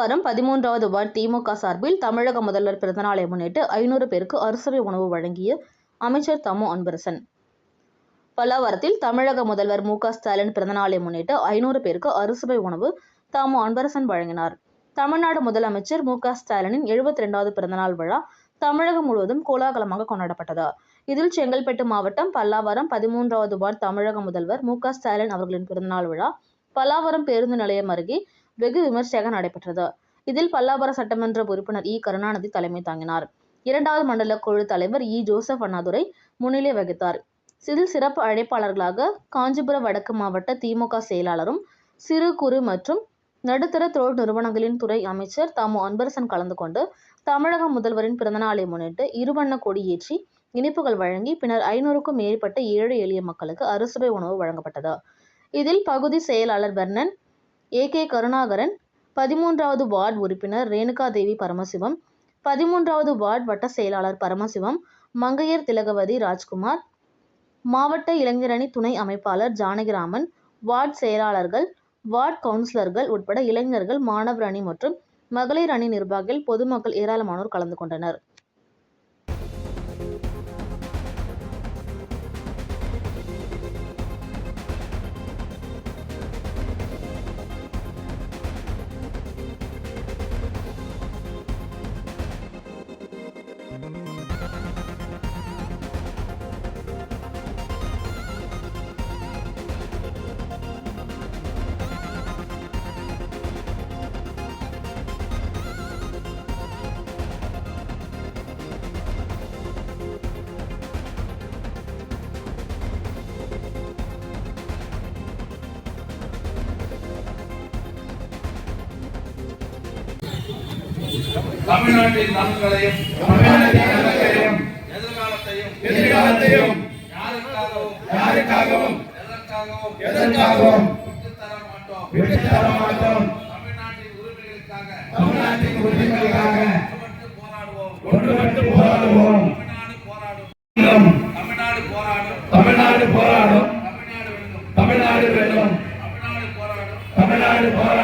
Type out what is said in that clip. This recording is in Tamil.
பல்லாவரம் 13வது வார்டு திமுக சார்பில் தமிழக முதல்வர் பிறந்தநாளை முன்னிட்டு 500 பேருக்கு அறுசுவை உணவு வழங்கிய அமைச்சர் தமு அன்பரசன். பல்லாவரத்தில் தமிழக முதல்வர் மு.க.ஸ்டாலின் பிறந்தநாளை முன்னிட்டு 500 பேருக்கு அறுசுவை உணவு தமு அன்பரசன் வழங்கினார். தமிழ்நாடு முதலமைச்சர் மு.க.ஸ்டாலினின் 72வது பிறந்தநாள் விழா தமிழகம் முழுவதும் கோலாகலமாக கொண்டாடப்பட்டது. இதில் செங்கல்பட்டு மாவட்டம் பல்லாவரம் 13வது வார்டு தமிழக முதல்வர் மு.க.ஸ்டாலின் அவர்களின் பிறந்தநாள் விழா பல்லாவரம் பேருந்து நிலையம் அருகே வெகு விமர்சையாக நடைபெற்றது. இதில் பல்லாவரம் சட்டமன்ற உறுப்பினர் இ. கருணாநிதி தலைமை தாங்கினார். 2வது மண்டல குழு தலைவர் இ. ஜோசப் அண்ணாதுரை முன்னிலை வகித்தார். இதில் சிறப்பு அழைப்பாளர்களாக காஞ்சிபுரம் வடக்கு மாவட்ட திமுக செயலாளரும் சிறு குறு மற்றும் நடுத்தர தொழில் நிறுவனங்களின் துறை அமைச்சர் தமு அன்பரசன் கலந்து கொண்டு தமிழக முதல்வரின் பிறந்தநாளை முன்னிட்டு இருவண்ண கொடி ஏற்றி இனிப்புகள் வழங்கி பின்னர் 500க்கும் மேற்பட்ட ஏழை எளிய மக்களுக்கு அறுசுவை உணவு வழங்கப்பட்டது. இதில் பகுதி செயலாளர் பெர்னன், ஏ.கே. கருணாகரன், 13வது வார்டு உறுப்பினர் ரேணுகாதேவி பரமசிவம், 13வது வார்டு வட்ட செயலாளர் பரமசிவம், மங்கையர் திலகவதி ராஜ்குமார், மாவட்ட இளைஞரணி துணை அமைப்பாளர் ஜானகிராமன், வார்டு செயலாளர்கள், வார்டு கவுன்சிலர்கள் உட்பட இளைஞர்கள், மாணவர் அணி மற்றும் மகளிர் அணி நிர்வாகிகள், பொதுமக்கள் ஏராளமானோர் கலந்து கொண்டனர். தமிழ்நாட்டின் நலன்களையும் எதிர்காலத்தையும் யாருக்காகவும் எதற்காகவும் விட்டுத் தர மாட்டோம். தமிழ்நாட்டின் உரிமைகளுக்காக ஒன்றுபட்டு போராடுவோம். தமிழ்நாடு போராடும். தமிழ்நாடு வெல்லும். தமிழ்நாடு போராடும்.